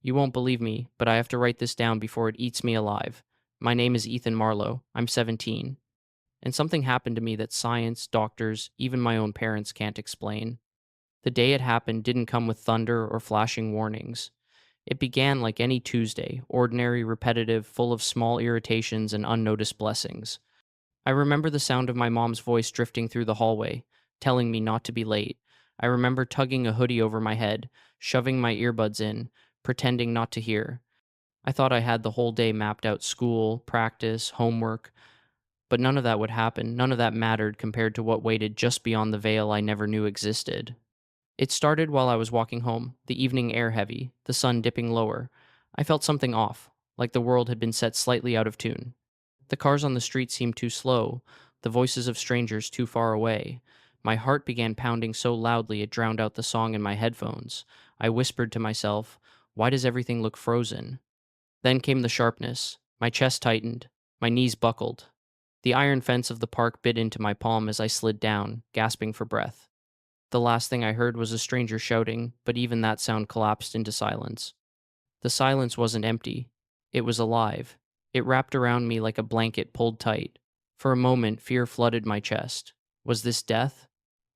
You won't believe me, but I have to write this down before it eats me alive. My name is Ethan Marlowe. I'm 17. And something happened to me that science, doctors, even my own parents can't explain. The day it happened didn't come with thunder or flashing warnings. It began like any Tuesday, ordinary, repetitive, full of small irritations and unnoticed blessings. I remember the sound of my mom's voice drifting through the hallway, telling me not to be late. I remember tugging a hoodie over my head, shoving my earbuds in, pretending not to hear. I thought I had the whole day mapped out: school, practice, homework, but none of that would happen. None of that mattered compared to what waited just beyond the veil I never knew existed. It started while I was walking home, the evening air heavy, the sun dipping lower. I felt something off, like the world had been set slightly out of tune. The cars on the street seemed too slow, the voices of strangers too far away. My heart began pounding so loudly it drowned out the song in my headphones. I whispered to myself, "Why does everything look frozen?" Then came the sharpness. My chest tightened. My knees buckled. The iron fence of the park bit into my palm as I slid down, gasping for breath. The last thing I heard was a stranger shouting, but even that sound collapsed into silence. The silence wasn't empty. It was alive. It wrapped around me like a blanket pulled tight. For a moment, fear flooded my chest. Was this death?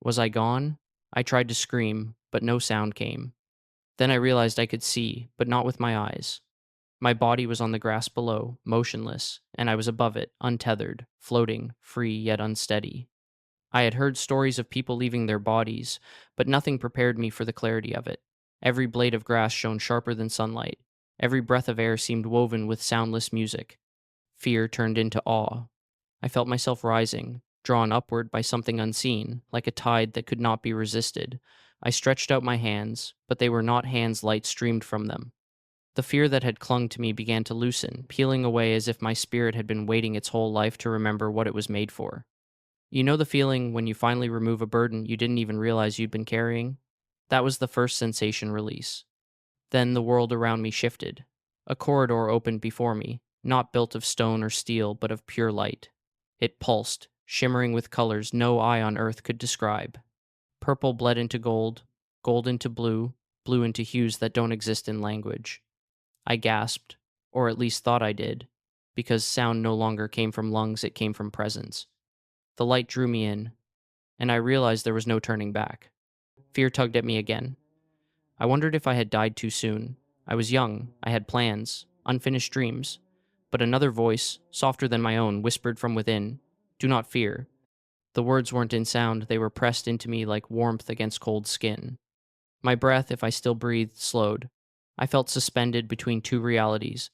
Was I gone? I tried to scream, but no sound came. Then I realized I could see, but not with my eyes. My body was on the grass below, motionless, and I was above it, untethered, floating, free yet unsteady. I had heard stories of people leaving their bodies, but nothing prepared me for the clarity of it. Every blade of grass shone sharper than sunlight. Every breath of air seemed woven with soundless music. Fear turned into awe. I felt myself rising, drawn upward by something unseen, like a tide that could not be resisted. I stretched out my hands, but they were not hands light streamed from them. The fear that had clung to me began to loosen, peeling away as if my spirit had been waiting its whole life to remember what it was made for. You know the feeling when you finally remove a burden you didn't even realize you'd been carrying? That was the first sensation release. Then the world around me shifted. A corridor opened before me, not built of stone or steel, but of pure light. It pulsed, shimmering with colors no eye on earth could describe. Purple bled into gold, gold into blue, blue into hues that don't exist in language. I gasped, or at least thought I did, because sound no longer came from lungs, it came from presence. The light drew me in, and I realized there was no turning back. Fear tugged at me again. I wondered if I had died too soon. I was young, I had plans, unfinished dreams. But another voice, softer than my own, whispered from within, "Do not fear." The words weren't in sound, they were pressed into me like warmth against cold skin. My breath, if I still breathed, slowed. I felt suspended between two realities: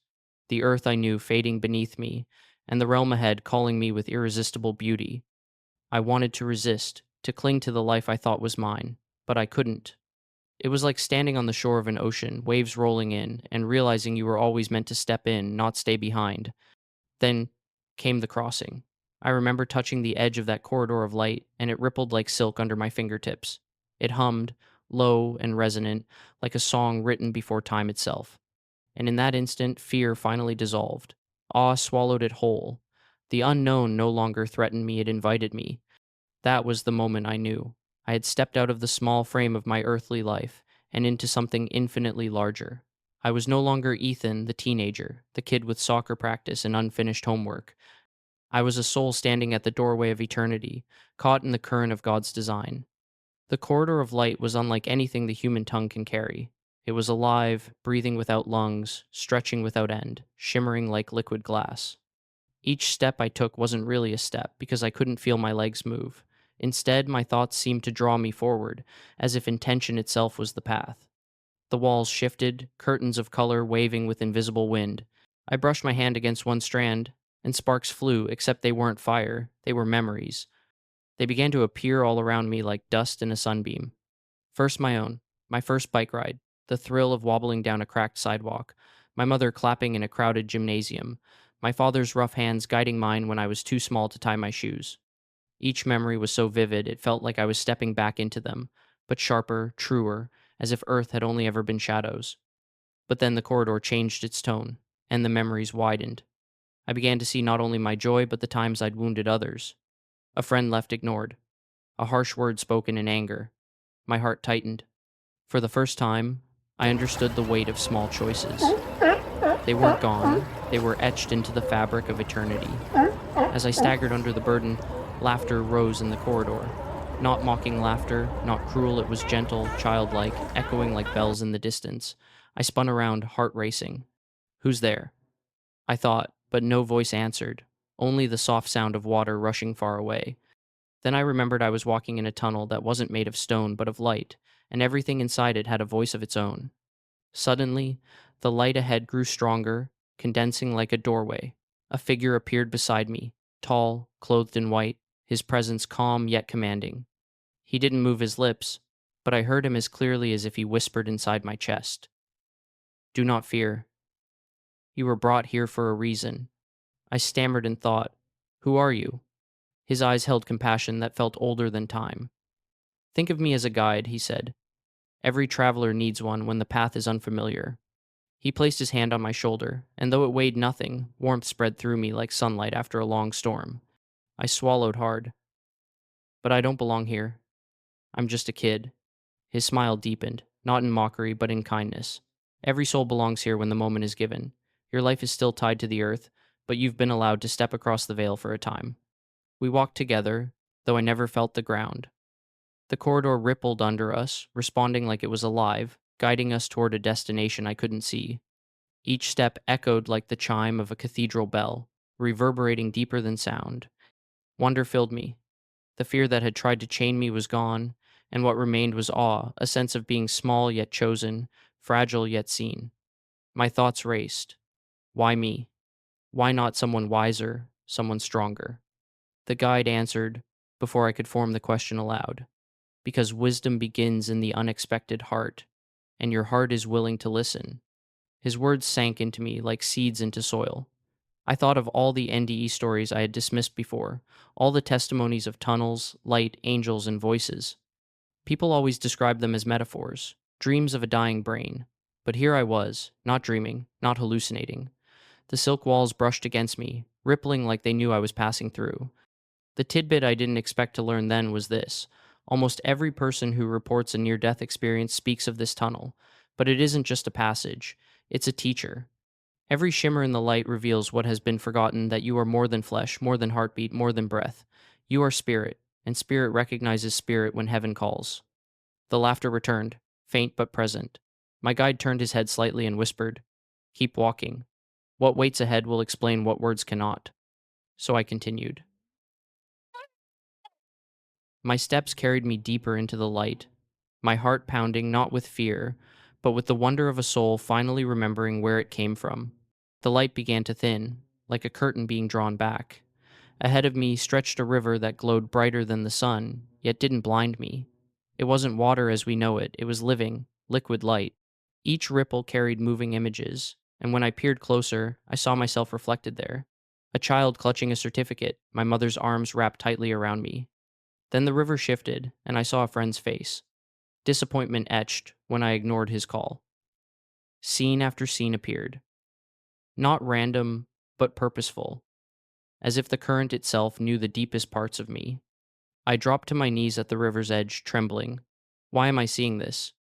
the earth I knew fading beneath me, and the realm ahead calling me with irresistible beauty. I wanted to resist, to cling to the life I thought was mine, but I couldn't. It was like standing on the shore of an ocean, waves rolling in, and realizing you were always meant to step in, not stay behind. Then came the crossing. I remember touching the edge of that corridor of light, and it rippled like silk under my fingertips. It hummed, low and resonant, like a song written before time itself. And in that instant, fear finally dissolved. Awe swallowed it whole. The unknown no longer threatened me, it invited me. That was the moment I knew. I had stepped out of the small frame of my earthly life and into something infinitely larger. I was no longer Ethan, the teenager, the kid with soccer practice and unfinished homework. I was a soul standing at the doorway of eternity, caught in the current of God's design. The corridor of light was unlike anything the human tongue can carry. It was alive, breathing without lungs, stretching without end, shimmering like liquid glass. Each step I took wasn't really a step because I couldn't feel my legs move. Instead, my thoughts seemed to draw me forward, as if intention itself was the path. The walls shifted, curtains of color waving with invisible wind. I brushed my hand against one strand, and sparks flew, except they weren't fire, they were memories. They began to appear all around me like dust in a sunbeam. First my own, my first bike ride, the thrill of wobbling down a cracked sidewalk, my mother clapping in a crowded gymnasium, my father's rough hands guiding mine when I was too small to tie my shoes. Each memory was so vivid it felt like I was stepping back into them, but sharper, truer, as if Earth had only ever been shadows. But then the corridor changed its tone, and the memories widened. I began to see not only my joy, but the times I'd wounded others. A friend left ignored. A harsh word spoken in anger. My heart tightened. For the first time, I understood the weight of small choices. They weren't gone, they were etched into the fabric of eternity. As I staggered under the burden, laughter rose in the corridor. Not mocking laughter, not cruel, it was gentle, childlike, echoing like bells in the distance. I spun around, heart racing. Who's there? I thought, but no voice answered, only the soft sound of water rushing far away. Then I remembered I was walking in a tunnel that wasn't made of stone but of light, and everything inside it had a voice of its own. Suddenly, the light ahead grew stronger, condensing like a doorway. A figure appeared beside me, tall, clothed in white, his presence calm yet commanding. He didn't move his lips, but I heard him as clearly as if he whispered inside my chest. Do not fear. You were brought here for a reason. I stammered and thought, who are you? His eyes held compassion that felt older than time. Think of me as a guide, he said. Every traveler needs one when the path is unfamiliar. He placed his hand on my shoulder, and though it weighed nothing, warmth spread through me like sunlight after a long storm. I swallowed hard. But I don't belong here. I'm just a kid. His smile deepened, not in mockery, but in kindness. Every soul belongs here when the moment is given. Your life is still tied to the earth, but you've been allowed to step across the veil for a time. We walked together, though I never felt the ground. The corridor rippled under us, responding like it was alive, guiding us toward a destination I couldn't see. Each step echoed like the chime of a cathedral bell, reverberating deeper than sound. Wonder filled me. The fear that had tried to chain me was gone, and what remained was awe, a sense of being small yet chosen, fragile yet seen. My thoughts raced. Why me? Why not someone wiser, someone stronger? The guide answered, before I could form the question aloud. Because wisdom begins in the unexpected heart, and your heart is willing to listen. His words sank into me like seeds into soil. I thought of all the NDE stories I had dismissed before, all the testimonies of tunnels, light, angels, and voices. People always described them as metaphors, dreams of a dying brain. But here I was, not dreaming, not hallucinating. The silk walls brushed against me, rippling like they knew I was passing through. The tidbit I didn't expect to learn then was this. Almost every person who reports a near-death experience speaks of this tunnel, but it isn't just a passage, it's a teacher. Every shimmer in the light reveals what has been forgotten, that you are more than flesh, more than heartbeat, more than breath. You are spirit, and spirit recognizes spirit when heaven calls. The laughter returned, faint but present. My guide turned his head slightly and whispered, keep walking. What waits ahead will explain what words cannot. So I continued. My steps carried me deeper into the light, my heart pounding not with fear, but with the wonder of a soul finally remembering where it came from. The light began to thin, like a curtain being drawn back. Ahead of me stretched a river that glowed brighter than the sun, yet didn't blind me. It wasn't water as we know it, it was living, liquid light. Each ripple carried moving images, and when I peered closer, I saw myself reflected there. A child clutching a certificate, my mother's arms wrapped tightly around me. Then the river shifted, and I saw a friend's face. Disappointment etched when I ignored his call. Scene after scene appeared. Not random, but purposeful, as if the current itself knew the deepest parts of me. I dropped to my knees at the river's edge, trembling. Why am I seeing this?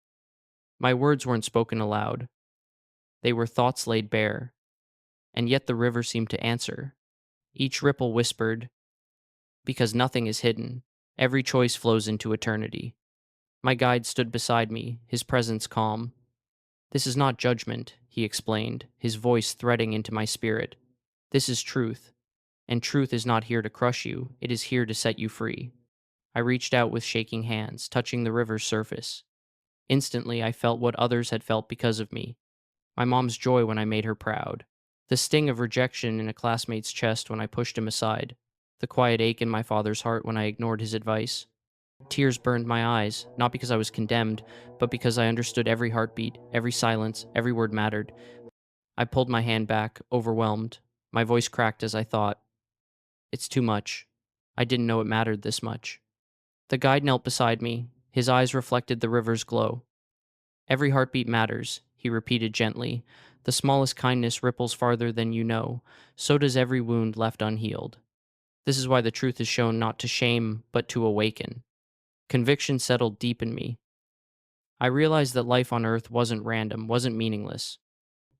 My words weren't spoken aloud. They were thoughts laid bare, and yet the river seemed to answer. Each ripple whispered, because nothing is hidden. Every choice flows into eternity. My guide stood beside me, his presence calm. This is not judgment, he explained, his voice threading into my spirit. This is truth, and truth is not here to crush you, it is here to set you free. I reached out with shaking hands, touching the river's surface. Instantly, I felt what others had felt because of me. My mom's joy when I made her proud. The sting of rejection in a classmate's chest when I pushed him aside. The quiet ache in my father's heart when I ignored his advice. Tears burned my eyes, not because I was condemned, but because I understood every heartbeat, every silence, every word mattered. I pulled my hand back, overwhelmed. My voice cracked as I thought, it's too much. I didn't know it mattered this much. The guide knelt beside me. His eyes reflected the river's glow. Every heartbeat matters, he repeated gently. The smallest kindness ripples farther than you know. So does every wound left unhealed. This is why the truth is shown not to shame, but to awaken. Conviction settled deep in me. I realized that life on Earth wasn't random, wasn't meaningless.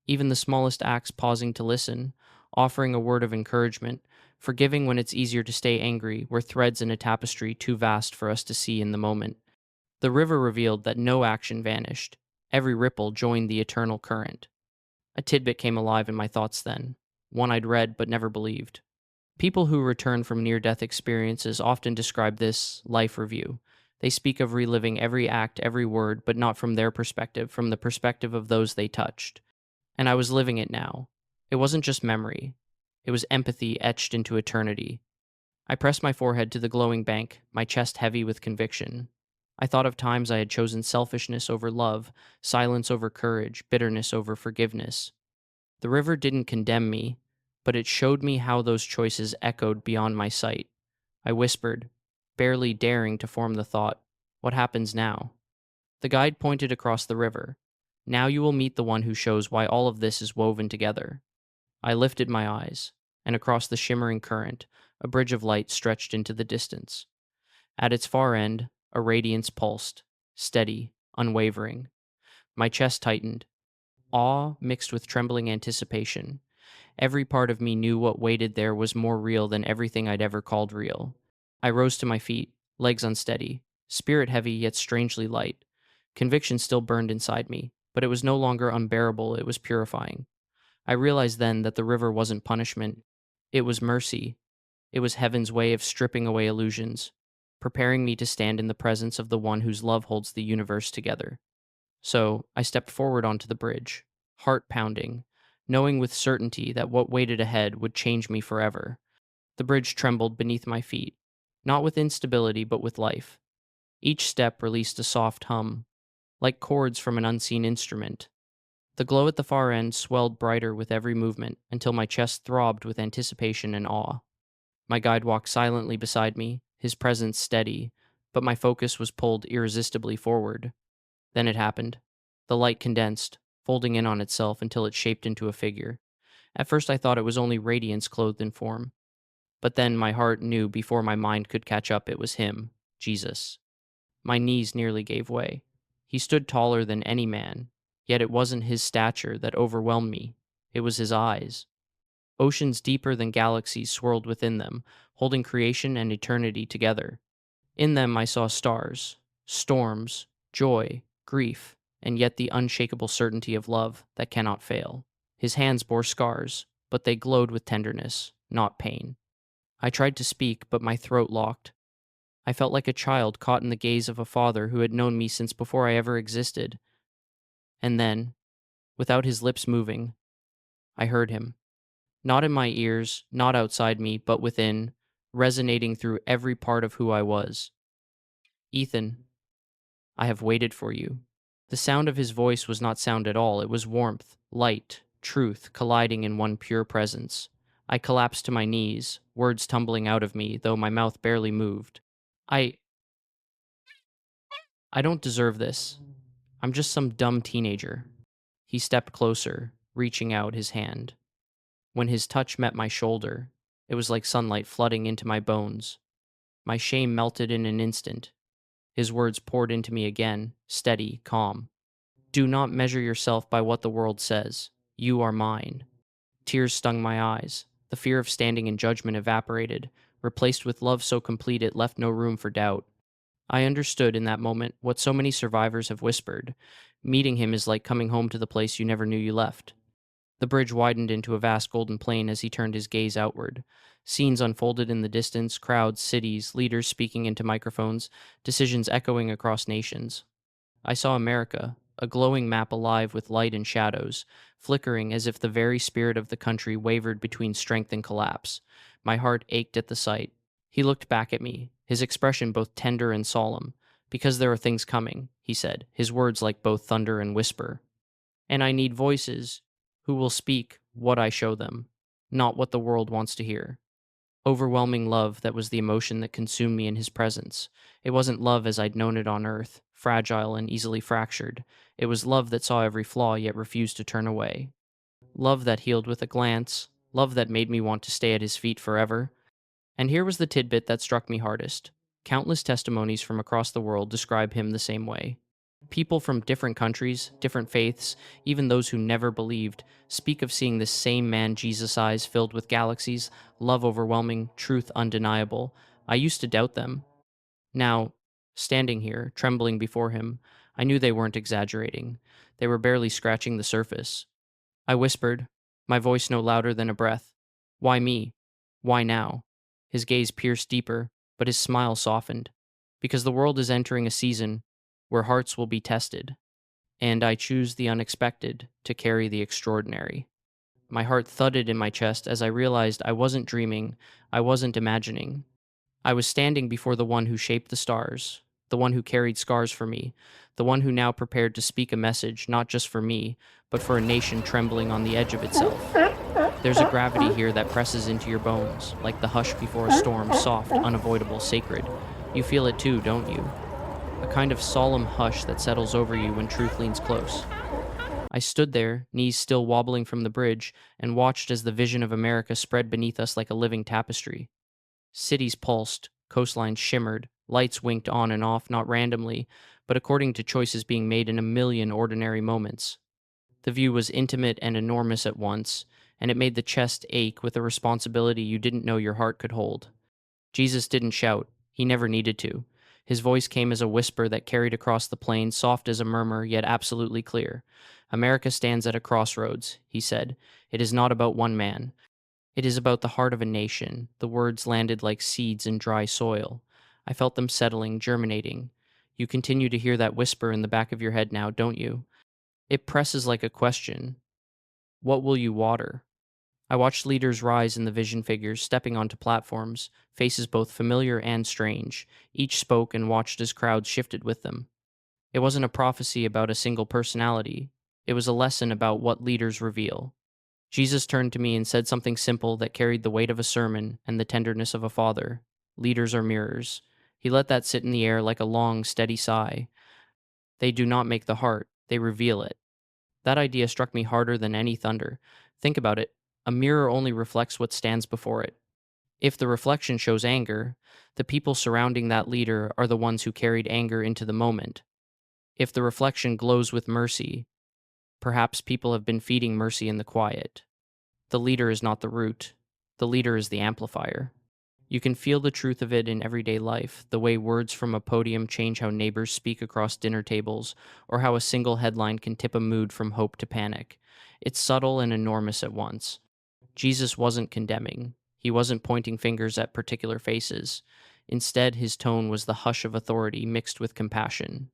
Even the smallest acts, pausing to listen, offering a word of encouragement, forgiving when it's easier to stay angry, were threads in a tapestry too vast for us to see in the moment. The river revealed that no action vanished. Every ripple joined the eternal current. A tidbit came alive in my thoughts then, one I'd read but never believed. People who return from near death experiences often describe this life review. They speak of reliving every act, every word, but not from their perspective, from the perspective of those they touched. And I was living it now. It wasn't just memory, it was empathy etched into eternity. I pressed my forehead to the glowing bank, my chest heavy with conviction. I thought of times I had chosen selfishness over love, silence over courage, bitterness over forgiveness. The river didn't condemn me, but it showed me how those choices echoed beyond my sight. I whispered, barely daring to form the thought, "What happens now?" The guide pointed across the river. "Now you will meet the one who shows why all of this is woven together." I lifted my eyes, and across the shimmering current, a bridge of light stretched into the distance. At its far end, a radiance pulsed, steady, unwavering. My chest tightened, awe mixed with trembling anticipation. Every part of me knew what waited there was more real than everything I'd ever called real. I rose to my feet, legs unsteady, spirit heavy yet strangely light. Conviction still burned inside me, but it was no longer unbearable, it was purifying. I realized then that the river wasn't punishment, it was mercy. It was heaven's way of stripping away illusions, preparing me to stand in the presence of the one whose love holds the universe together. So I stepped forward onto the bridge, heart pounding, knowing with certainty that what waited ahead would change me forever. The bridge trembled beneath my feet, not with instability but with life. Each step released a soft hum, like chords from an unseen instrument. The glow at the far end swelled brighter with every movement until my chest throbbed with anticipation and awe. My guide walked silently beside me, his presence steady, but my focus was pulled irresistibly forward. Then it happened. The light condensed, folding in on itself until it shaped into a figure. At first I thought it was only radiance clothed in form. But then my heart knew before my mind could catch up it was him, Jesus. My knees nearly gave way. He stood taller than any man, yet it wasn't his stature that overwhelmed me. It was his eyes. Oceans deeper than galaxies swirled within them, holding creation and eternity together. In them I saw stars, storms, joy, grief, and yet the unshakable certainty of love that cannot fail. His hands bore scars, but they glowed with tenderness, not pain. I tried to speak, but my throat locked. I felt like a child caught in the gaze of a father who had known me since before I ever existed. And then, without his lips moving, I heard him. Not in my ears, not outside me, but within, resonating through every part of who I was. "Ethan, I have waited for you." The sound of his voice was not sound at all. It was warmth, light, truth colliding in one pure presence. I collapsed to my knees, words tumbling out of me, though my mouth barely moved. I I don't deserve this. I'm just some dumb teenager. He stepped closer, reaching out his hand. When his touch met my shoulder, it was like sunlight flooding into my bones. My shame melted in an instant. His words poured into me again, steady, calm. "Do not measure yourself by what the world says. You are mine." Tears stung my eyes. The fear of standing in judgment evaporated, replaced with love so complete it left no room for doubt. I understood in that moment what so many survivors have whispered. Meeting him is like coming home to the place you never knew you left. The bridge widened into a vast golden plain as he turned his gaze outward. Scenes unfolded in the distance, crowds, cities, leaders speaking into microphones, decisions echoing across nations. I saw America, a glowing map alive with light and shadows, flickering as if the very spirit of the country wavered between strength and collapse. My heart ached at the sight. He looked back at me, his expression both tender and solemn. "Because there are things coming," he said, his words like both thunder and whisper. "And I need voices who will speak what I show them, not what the world wants to hear." Overwhelming love, that was the emotion that consumed me in his presence. It wasn't love as I'd known it on Earth, fragile and easily fractured. It was love that saw every flaw yet refused to turn away. Love that healed with a glance. Love that made me want to stay at his feet forever. And here was the tidbit that struck me hardest. Countless testimonies from across the world describe him the same way. People from different countries, different faiths, even those who never believed, speak of seeing this same man Jesus' eyes filled with galaxies, love overwhelming, truth undeniable. I used to doubt them. Now, standing here, trembling before him, I knew they weren't exaggerating. They were barely scratching the surface. I whispered, my voice no louder than a breath. Why me? Why now? His gaze pierced deeper, but his smile softened. Because the world is entering a season where hearts will be tested, and I choose the unexpected to carry the extraordinary. My heart thudded in my chest as I realized I wasn't dreaming, I wasn't imagining. I was standing before the one who shaped the stars, the one who carried scars for me, the one who now prepared to speak a message not just for me, but for a nation trembling on the edge of itself. There's a gravity here that presses into your bones, like the hush before a storm, soft, unavoidable, sacred. You feel it too, don't you? A kind of solemn hush that settles over you when truth leans close. I stood there, knees still wobbling from the bridge, and watched as the vision of America spread beneath us like a living tapestry. Cities pulsed, coastlines shimmered, lights winked on and off, not randomly, but according to choices being made in a million ordinary moments. The view was intimate and enormous at once, and it made the chest ache with a responsibility you didn't know your heart could hold. Jesus didn't shout. He never needed to. His voice came as a whisper that carried across the plain, soft as a murmur, yet absolutely clear. America stands at a crossroads, he said. It is not about one man. It is about the heart of a nation. The words landed like seeds in dry soil. I felt them settling, germinating. You continue to hear that whisper in the back of your head now, don't you? It presses like a question. What will you water? I watched leaders rise in the vision figures, stepping onto platforms, faces both familiar and strange. Each spoke and watched as crowds shifted with them. It wasn't a prophecy about a single personality. It was a lesson about what leaders reveal. Jesus turned to me and said something simple that carried the weight of a sermon and the tenderness of a father. Leaders are mirrors. He let that sit in the air like a long, steady sigh. They do not make the heart, they reveal it. That idea struck me harder than any thunder. Think about it. A mirror only reflects what stands before it. If the reflection shows anger, the people surrounding that leader are the ones who carried anger into the moment. If the reflection glows with mercy, perhaps people have been feeding mercy in the quiet. The leader is not the root. The leader is the amplifier. You can feel the truth of it in everyday life, the way words from a podium change how neighbors speak across dinner tables, or how a single headline can tip a mood from hope to panic. It's subtle and enormous at once. Jesus wasn't condemning. He wasn't pointing fingers at particular faces. Instead, his tone was the hush of authority mixed with compassion.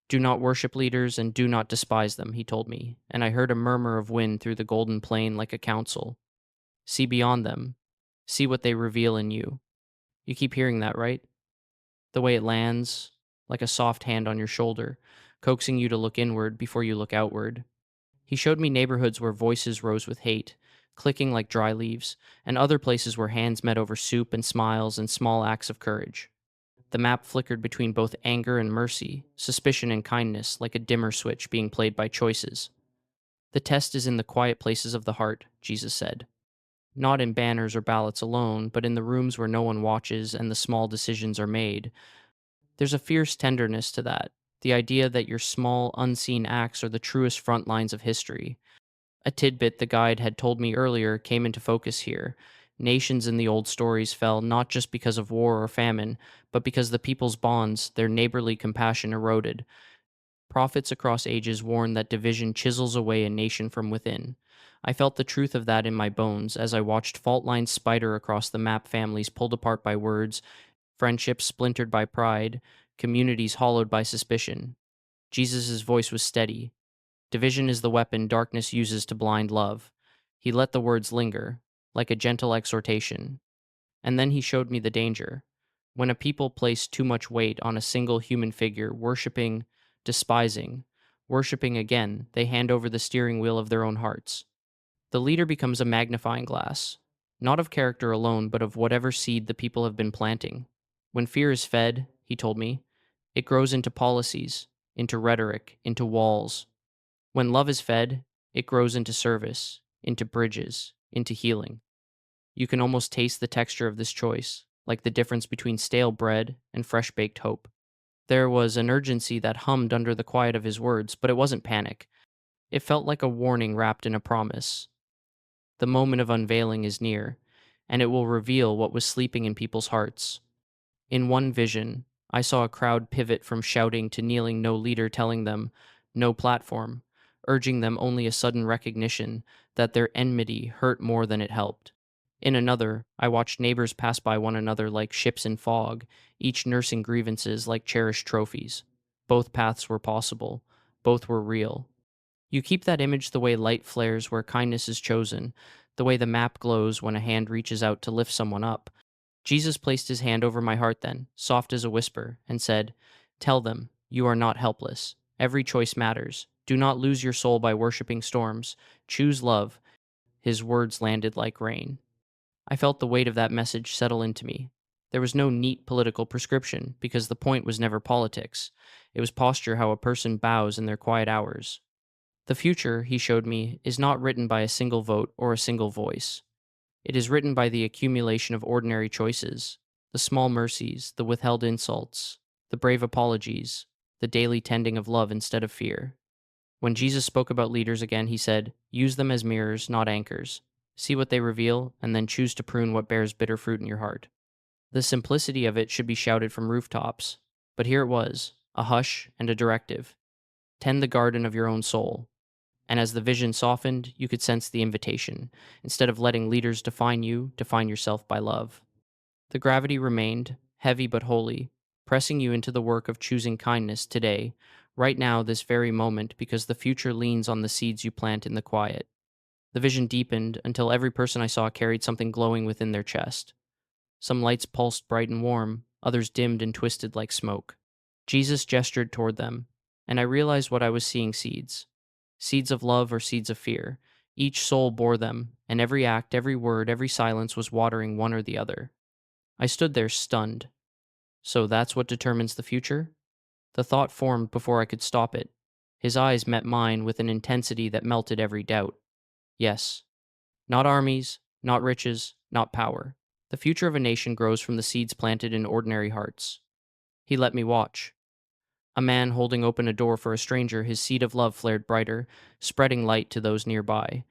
Do not worship leaders and do not despise them, he told me, and I heard a murmur of wind through the golden plain like a counsel. See beyond them. See what they reveal in you. You keep hearing that, right? The way it lands, like a soft hand on your shoulder, coaxing you to look inward before you look outward. He showed me neighborhoods where voices rose with hate, clicking like dry leaves, and other places where hands met over soup and smiles and small acts of courage. The map flickered between both anger and mercy, suspicion and kindness, like a dimmer switch being played by choices. The test is in the quiet places of the heart, Jesus said. Not in banners or ballots alone, but in the rooms where no one watches and the small decisions are made. There's a fierce tenderness to that, the idea that your small, unseen acts are the truest front lines of history. A tidbit the guide had told me earlier came into focus here. Nations in the old stories fell not just because of war or famine, but because the people's bonds, their neighborly compassion eroded. Prophets across ages warn that division chisels away a nation from within. I felt the truth of that in my bones as I watched fault lines spider across the map, families pulled apart by words, friendships splintered by pride, communities hollowed by suspicion. Jesus' voice was steady. Division is the weapon darkness uses to blind love. He let the words linger, like a gentle exhortation. And then he showed me the danger. When a people place too much weight on a single human figure, worshipping, despising, worshipping again, they hand over the steering wheel of their own hearts. The leader becomes a magnifying glass, not of character alone, but of whatever seed the people have been planting. When fear is fed, he told me, it grows into policies, into rhetoric, into walls. When love is fed, it grows into service, into bridges, into healing. You can almost taste the texture of this choice, like the difference between stale bread and fresh baked hope. There was an urgency that hummed under the quiet of his words, but it wasn't panic. It felt like a warning wrapped in a promise. The moment of unveiling is near, and it will reveal what was sleeping in people's hearts. In one vision, I saw a crowd pivot from shouting to kneeling, no leader telling them, no platform, urging them only a sudden recognition that their enmity hurt more than it helped. In another, I watched neighbors pass by one another like ships in fog, each nursing grievances like cherished trophies. Both paths were possible, both were real. You keep that image the way light flares where kindness is chosen, the way the map glows when a hand reaches out to lift someone up. Jesus placed his hand over my heart then, soft as a whisper, and said, "Tell them, you are not helpless. Every choice matters. Do not lose your soul by worshiping storms. Choose love." His words landed like rain. I felt the weight of that message settle into me. There was no neat political prescription, because the point was never politics. It was posture, how a person bows in their quiet hours. The future, he showed me, is not written by a single vote or a single voice. It is written by the accumulation of ordinary choices, the small mercies, the withheld insults, the brave apologies, the daily tending of love instead of fear. When Jesus spoke about leaders again, he said, "Use them as mirrors, not anchors. See what they reveal, and then choose to prune what bears bitter fruit in your heart." The simplicity of it should be shouted from rooftops. But here it was, a hush and a directive. Tend the garden of your own soul. And as the vision softened, you could sense the invitation. Instead of letting leaders define you, define yourself by love. The gravity remained, heavy but holy, pressing you into the work of choosing kindness today, right now, this very moment, because the future leans on the seeds you plant in the quiet. The vision deepened until every person I saw carried something glowing within their chest. Some lights pulsed bright and warm, others dimmed and twisted like smoke. Jesus gestured toward them, and I realized what I was seeing: seeds. Seeds of love or seeds of fear. Each soul bore them, and every act, every word, every silence was watering one or the other. I stood there stunned. So that's what determines the future? The thought formed before I could stop it. His eyes met mine with an intensity that melted every doubt. Yes. Not armies, not riches, not power. The future of a nation grows from the seeds planted in ordinary hearts. He let me watch. A man holding open a door for a stranger, his seed of love flared brighter, spreading light to those nearby.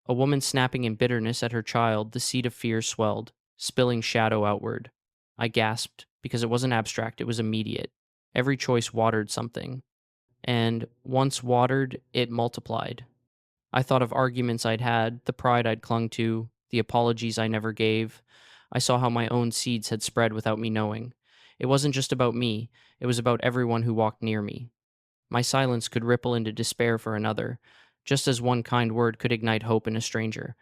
A woman snapping in bitterness at her child, the seed of fear swelled, spilling shadow outward. I gasped, because it wasn't abstract, it was immediate. Every choice watered something. And once watered, it multiplied. I thought of arguments I'd had, the pride I'd clung to, the apologies I never gave. I saw how my own seeds had spread without me knowing. It wasn't just about me, it was about everyone who walked near me. My silence could ripple into despair for another, just as one kind word could ignite hope in a stranger.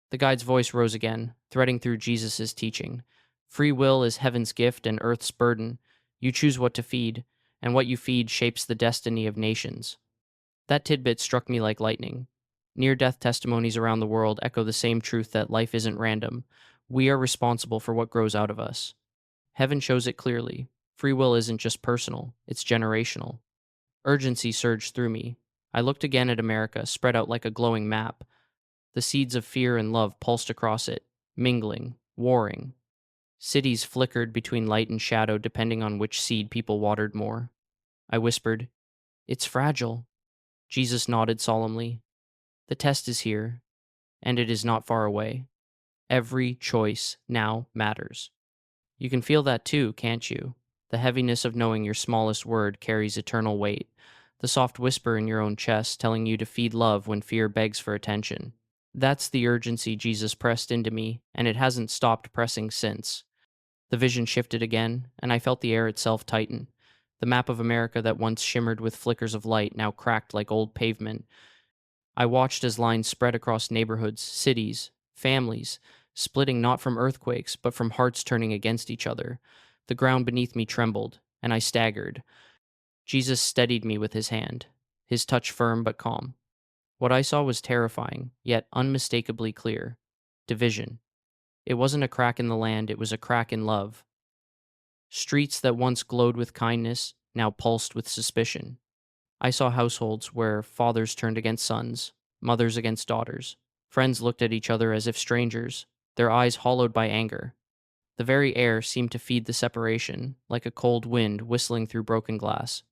The guide's voice rose again, threading through Jesus' teaching. Free will is heaven's gift and earth's burden. You choose what to feed, and what you feed shapes the destiny of nations. That tidbit struck me like lightning. Near-death testimonies around the world echo the same truth that life isn't random. We are responsible for what grows out of us. Heaven shows it clearly. Free will isn't just personal, it's generational. Urgency surged through me. I looked again at America, spread out like a glowing map. The seeds of fear and love pulsed across it, mingling, warring. Cities flickered between light and shadow depending on which seed people watered more. I whispered, "It's fragile." Jesus nodded solemnly. "The test is here, and it is not far away. Every choice now matters." You can feel that too, can't you? The heaviness of knowing your smallest word carries eternal weight. The soft whisper in your own chest telling you to feed love when fear begs for attention. That's the urgency Jesus pressed into me, and it hasn't stopped pressing since. The vision shifted again, and I felt the air itself tighten. The map of America that once shimmered with flickers of light now cracked like old pavement. I watched as lines spread across neighborhoods, cities, families, splitting not from earthquakes, but from hearts turning against each other. The ground beneath me trembled, and I staggered. Jesus steadied me with his hand, his touch firm but calm. What I saw was terrifying, yet unmistakably clear. Division. It wasn't a crack in the land, it was a crack in love. Streets that once glowed with kindness now pulsed with suspicion. I saw households where fathers turned against sons, mothers against daughters. Friends looked at each other as if strangers, their eyes hollowed by anger. The very air seemed to feed the separation, like a cold wind whistling through broken glass.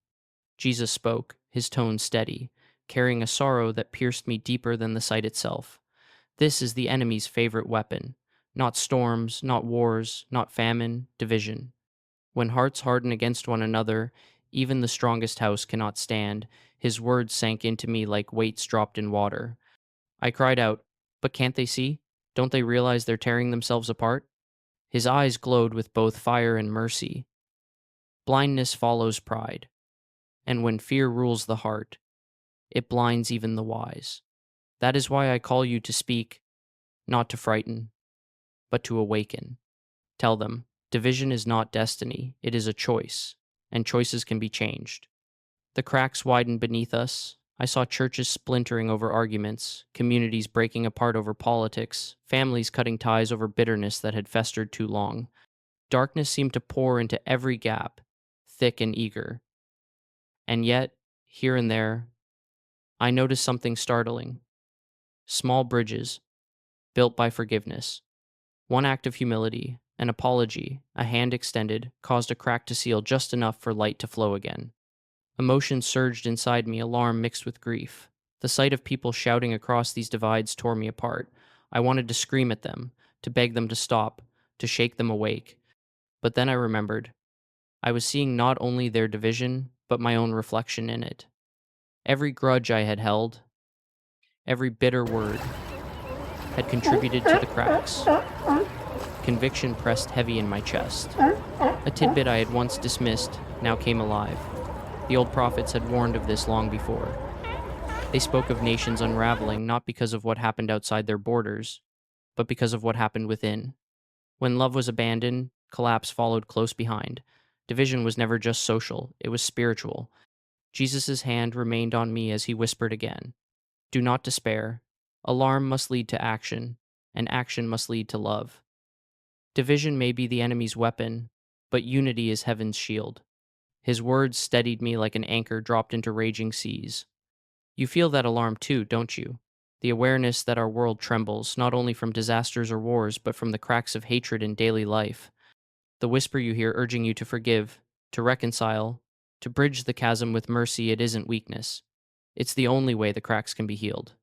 Jesus spoke, his tone steady, carrying a sorrow that pierced me deeper than the sight itself. This is the enemy's favorite weapon. Not storms, not wars, not famine, division. When hearts harden against one another, even the strongest house cannot stand. His words sank into me like weights dropped in water. I cried out, "But can't they see? Don't they realize they're tearing themselves apart?" His eyes glowed with both fire and mercy. Blindness follows pride, and when fear rules the heart, it blinds even the wise. That is why I call you to speak, not to frighten, but to awaken. Tell them, division is not destiny, it is a choice, and choices can be changed. The cracks widened beneath us. I saw churches splintering over arguments, communities breaking apart over politics, families cutting ties over bitterness that had festered too long. Darkness seemed to pour into every gap, thick and eager. And yet, here and there, I noticed something startling. Small bridges, built by forgiveness. One act of humility, an apology, a hand extended, caused a crack to seal just enough for light to flow again. Emotion surged inside me, alarm mixed with grief. The sight of people shouting across these divides tore me apart. I wanted to scream at them, to beg them to stop, to shake them awake. But then I remembered. I was seeing not only their division, but my own reflection in it. Every grudge I had held, every bitter word, had contributed to the cracks. Conviction pressed heavy in my chest. A tidbit I had once dismissed now came alive. The old prophets had warned of this long before. They spoke of nations unraveling not because of what happened outside their borders, but because of what happened within. When love was abandoned, collapse followed close behind. Division was never just social, it was spiritual. Jesus' hand remained on me as he whispered again, "Do not despair. Alarm must lead to action, and action must lead to love. Division may be the enemy's weapon, but unity is heaven's shield." His words steadied me like an anchor dropped into raging seas. You feel that alarm too, don't you? The awareness that our world trembles, not only from disasters or wars, but from the cracks of hatred in daily life. The whisper you hear urging you to forgive, to reconcile, to bridge the chasm with mercy, it isn't weakness. It's the only way the cracks can be healed.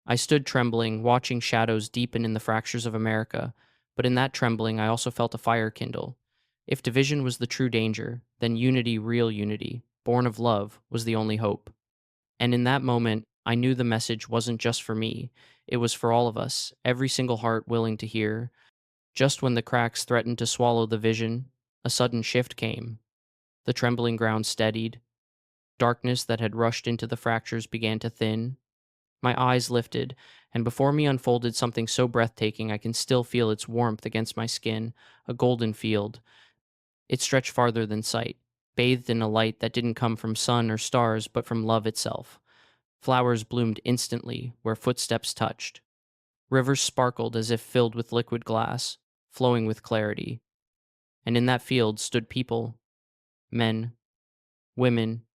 I stood trembling, watching shadows deepen in the fractures of America, but in that trembling I also felt a fire kindle. If division was the true danger, then unity, real unity, born of love, was the only hope. And in that moment, I knew the message wasn't just for me. It was for all of us, every single heart willing to hear. Just when the cracks threatened to swallow the vision, a sudden shift came. The trembling ground steadied. Darkness that had rushed into the fractures began to thin. My eyes lifted, and before me unfolded something so breathtaking I can still feel its warmth against my skin, a golden field. It stretched farther than sight, bathed in a light that didn't come from sun or stars but from love itself. Flowers bloomed instantly where footsteps touched. Rivers sparkled as if filled with liquid glass, flowing with clarity. And in that field stood people, men, women,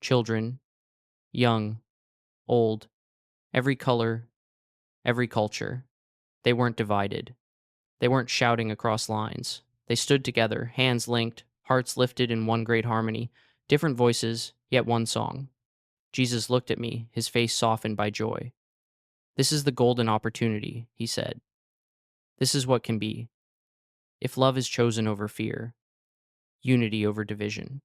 children, young, old, every color, every culture. They weren't divided. They weren't shouting across lines. They stood together, hands linked, hearts lifted in one great harmony, different voices, yet one song. Jesus looked at me, his face softened by joy. "This is the golden opportunity," he said. "This is what can be. If love is chosen over fear, unity over division."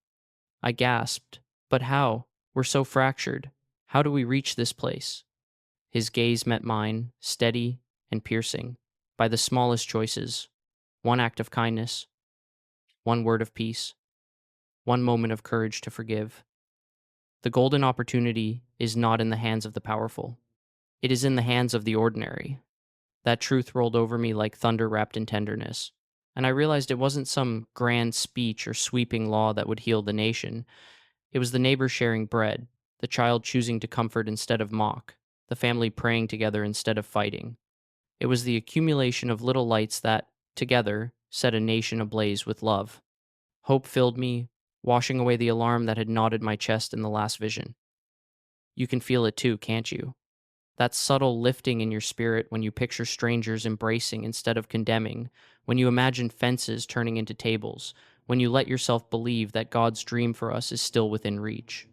I gasped, "But how? We're so fractured. How do we reach this place?" His gaze met mine, steady and piercing, by the smallest choices. One act of kindness, one word of peace, one moment of courage to forgive. The golden opportunity is not in the hands of the powerful. It is in the hands of the ordinary. That truth rolled over me like thunder wrapped in tenderness. And I realized it wasn't some grand speech or sweeping law that would heal the nation. It was the neighbor sharing bread, the child choosing to comfort instead of mock, the family praying together instead of fighting. It was the accumulation of little lights that, together, set a nation ablaze with love. Hope filled me, washing away the alarm that had knotted my chest in the last vision. You can feel it too, can't you? That subtle lifting in your spirit when you picture strangers embracing instead of condemning, when you imagine fences turning into tables, when you let yourself believe that God's dream for us is still within reach.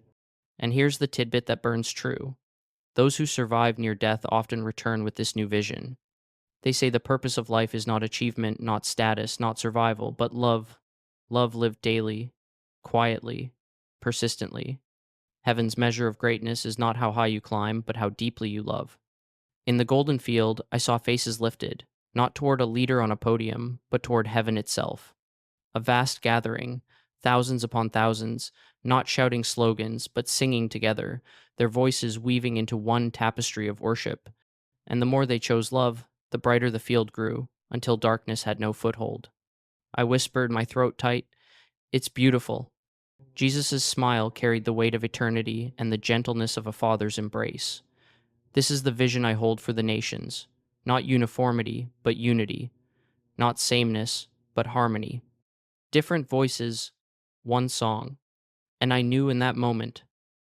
And here's the tidbit that burns true. Those who survive near death often return with this new vision. They say the purpose of life is not achievement, not status, not survival, but love. Love lived daily, quietly, persistently. Heaven's measure of greatness is not how high you climb, but how deeply you love. In the golden field, I saw faces lifted, not toward a leader on a podium, but toward heaven itself. A vast gathering, thousands upon thousands, not shouting slogans, but singing together, their voices weaving into one tapestry of worship. And the more they chose love, the brighter the field grew, until darkness had no foothold. I whispered, my throat tight, "It's beautiful." Jesus' smile carried the weight of eternity and the gentleness of a father's embrace. This is the vision I hold for the nations. Not uniformity, but unity. Not sameness, but harmony. Different voices, one song. And I knew in that moment,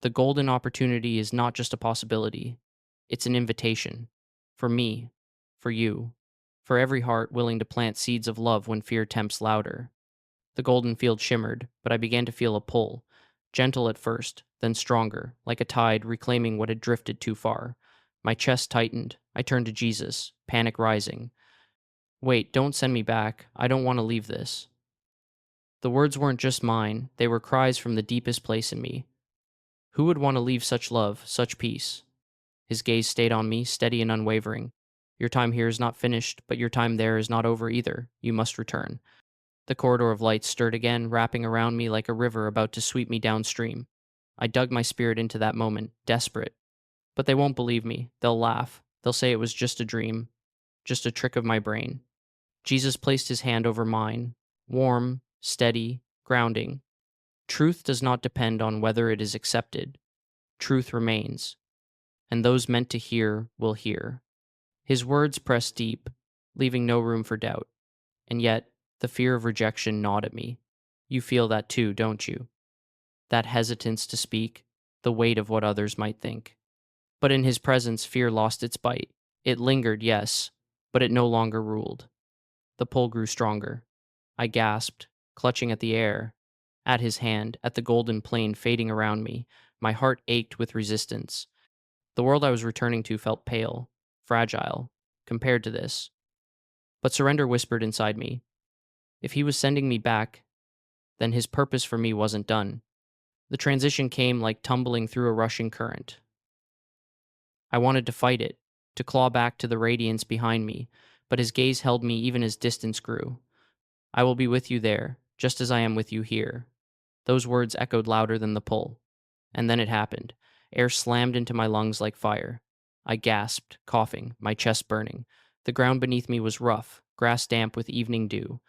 the golden opportunity is not just a possibility, it's an invitation. For me, for you, for every heart willing to plant seeds of love when fear tempts louder. The golden field shimmered, but I began to feel a pull, gentle at first, then stronger, like a tide reclaiming what had drifted too far. My chest tightened. I turned to Jesus, panic rising. "Wait, don't send me back. I don't want to leave this." The words weren't just mine, they were cries from the deepest place in me. Who would want to leave such love, such peace? His gaze stayed on me, steady and unwavering. "Your time here is not finished, but your time there is not over either. You must return." The corridor of light stirred again, wrapping around me like a river about to sweep me downstream. I dug my spirit into that moment, desperate. But they won't believe me. They'll laugh. They'll say it was just a dream, just a trick of my brain. Jesus placed his hand over mine, warm, steady, grounding. Truth does not depend on whether it is accepted. Truth remains, and those meant to hear will hear. His words pressed deep, leaving no room for doubt. And yet, the fear of rejection gnawed at me. You feel that too, don't you? That hesitance to speak, the weight of what others might think. But in his presence, fear lost its bite. It lingered, yes, but it no longer ruled. The pull grew stronger. I gasped, clutching at the air, at his hand, at the golden plain fading around me. My heart ached with resistance. The world I was returning to felt pale, fragile, compared to this. But surrender whispered inside me. If he was sending me back, then his purpose for me wasn't done. The transition came like tumbling through a rushing current. I wanted to fight it, to claw back to the radiance behind me, but his gaze held me even as distance grew. "I will be with you there, just as I am with you here." Those words echoed louder than the pull. And then it happened. Air slammed into my lungs like fire. I gasped, coughing, my chest burning. The ground beneath me was rough, grass damp with evening dew.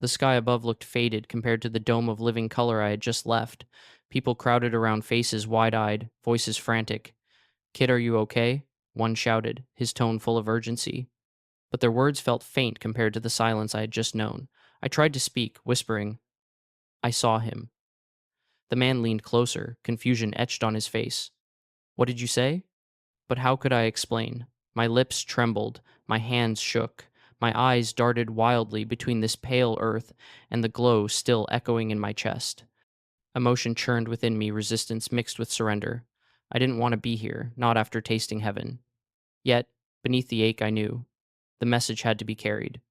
The sky above looked faded compared to the dome of living color I had just left. People crowded around, faces wide-eyed, voices frantic. "Kid, are you okay?" one shouted, his tone full of urgency. But their words felt faint compared to the silence I had just known. I tried to speak, whispering, "I saw him." The man leaned closer, confusion etched on his face. "What did you say?" But how could I explain? My lips trembled, my hands shook, my eyes darted wildly between this pale earth and the glow still echoing in my chest. Emotion churned within me, resistance mixed with surrender. I didn't want to be here, not after tasting heaven. Yet, beneath the ache I knew, the message had to be carried.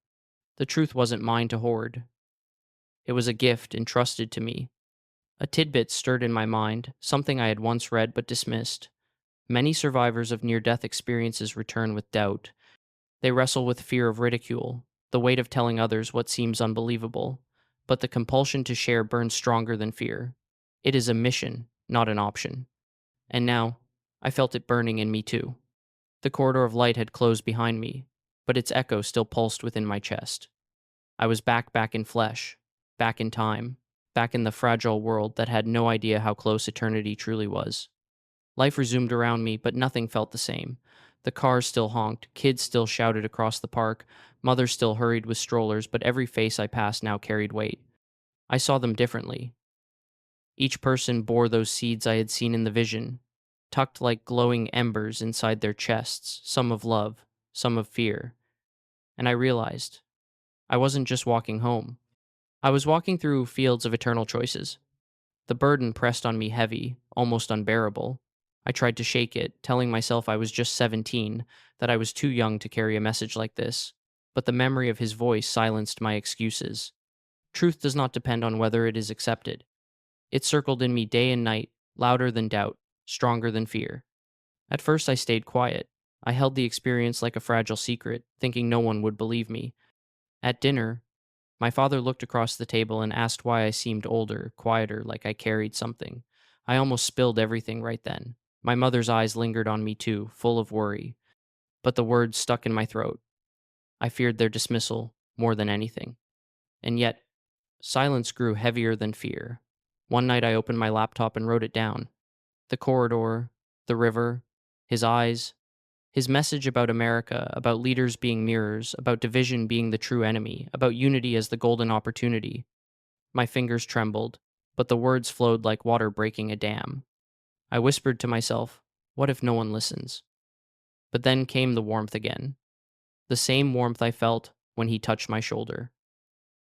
The truth wasn't mine to hoard. It was a gift entrusted to me. A tidbit stirred in my mind, something I had once read but dismissed. Many survivors of near-death experiences return with doubt. They wrestle with fear of ridicule, the weight of telling others what seems unbelievable. But the compulsion to share burns stronger than fear. It is a mission, not an option. And now, I felt it burning in me too. The corridor of light had closed behind me, but its echo still pulsed within my chest. I was back in flesh, back in time, back in the fragile world that had no idea how close eternity truly was. Life resumed around me, but nothing felt the same. The cars still honked, kids still shouted across the park, mothers still hurried with strollers, but every face I passed now carried weight. I saw them differently. Each person bore those seeds I had seen in the vision. tucked like glowing embers inside their chests, some of love, some of fear. And I realized I wasn't just walking home. I was walking through fields of eternal choices. The burden pressed on me heavy, almost unbearable. I tried to shake it, telling myself I was just 17, that I was too young to carry a message like this. But the memory of his voice silenced my excuses. Truth does not depend on whether it is accepted. It circled in me day and night, louder than doubt, stronger than fear. At first, I stayed quiet. I held the experience like a fragile secret, thinking no one would believe me. At dinner, my father looked across the table and asked why I seemed older, quieter, like I carried something. I almost spilled everything right then. My mother's eyes lingered on me too, full of worry. But the words stuck in my throat. I feared their dismissal more than anything. And yet, silence grew heavier than fear. One night I opened my laptop and wrote it down. The corridor, the river, his eyes, his message about America, about leaders being mirrors, about division being the true enemy, about unity as the golden opportunity. My fingers trembled, but the words flowed like water breaking a dam. I whispered to myself, what if no one listens? But then came the warmth again, the same warmth I felt when he touched my shoulder.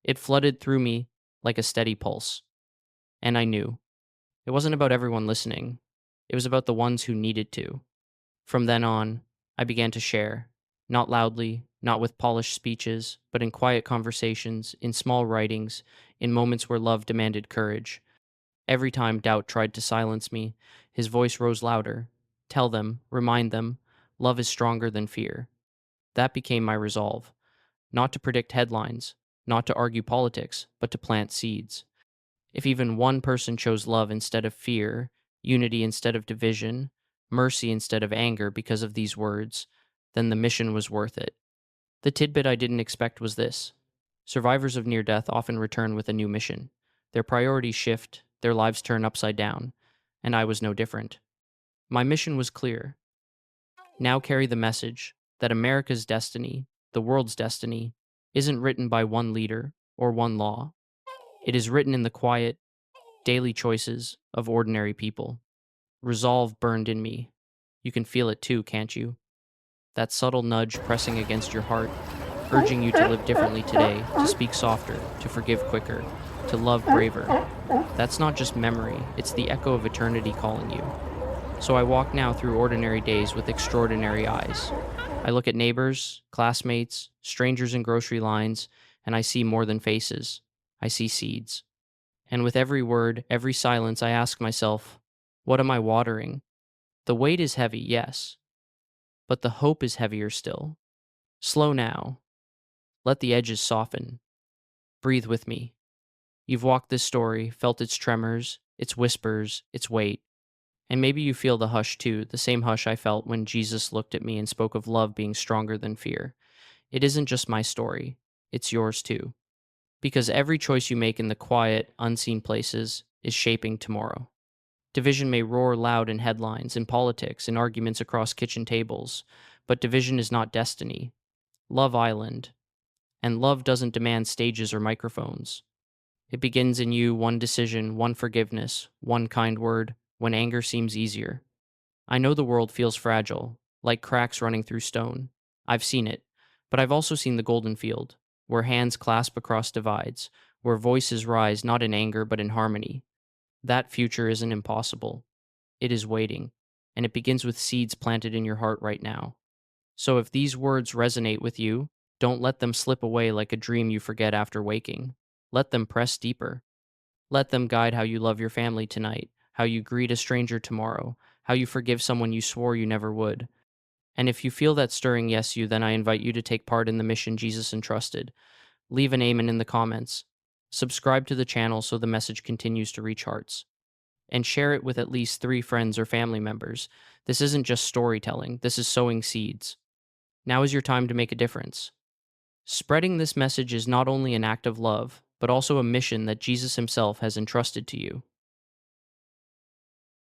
It flooded through me like a steady pulse, and I knew. It wasn't about everyone listening, it was about the ones who needed to. From then on, I began to share, not loudly, not with polished speeches, but in quiet conversations, in small writings, in moments where love demanded courage. Every time doubt tried to silence me, his voice rose louder. Tell them, remind them, love is stronger than fear. That became my resolve, not to predict headlines, not to argue politics, but to plant seeds. If even one person chose love instead of fear, unity instead of division, mercy instead of anger because of these words, then the mission was worth it. The tidbit I didn't expect was this: survivors of near death often return with a new mission. Their priorities shift, their lives turn upside down, and I was no different. My mission was clear: now carry the message that America's destiny, the world's destiny, isn't written by one leader or one law. It is written in the quiet, daily choices of ordinary people. Resolve burned in me. You can feel it too, can't you? That subtle nudge pressing against your heart, urging you to live differently today, to speak softer, to forgive quicker, to love braver. That's not just memory, it's the echo of eternity calling you. So I walk now through ordinary days with extraordinary eyes. I look at neighbors, classmates, strangers in grocery lines, and I see more than faces. I see seeds. And with every word, every silence, I ask myself, what am I watering? The weight is heavy, yes, but the hope is heavier still. Slow now. Let the edges soften. Breathe with me. You've walked this story, felt its tremors, its whispers, its weight. And maybe you feel the hush too, the same hush I felt when Jesus looked at me and spoke of love being stronger than fear. It isn't just my story, it's yours too. Because every choice you make in the quiet, unseen places is shaping tomorrow. Division may roar loud in headlines, in politics, in arguments across kitchen tables, but division is not destiny. Love Island. And love doesn't demand stages or microphones. It begins in you, one decision, one forgiveness, one kind word, when anger seems easier. I know the world feels fragile, like cracks running through stone. I've seen it, but I've also seen the golden field, where hands clasp across divides, where voices rise not in anger but in harmony. That future isn't impossible. It is waiting, and it begins with seeds planted in your heart right now. So if these words resonate with you, don't let them slip away like a dream you forget after waking. Let them press deeper. Let them guide how you love your family tonight, how you greet a stranger tomorrow, how you forgive someone you swore you never would. And if you feel that stirring yes you, then I invite you to take part in the mission Jesus entrusted. Leave an amen in the comments. Subscribe to the channel so the message continues to reach hearts. And share it with at least 3 friends or family members. This isn't just storytelling, this is sowing seeds. Now is your time to make a difference. Spreading this message is not only an act of love, but also a mission that Jesus himself has entrusted to you.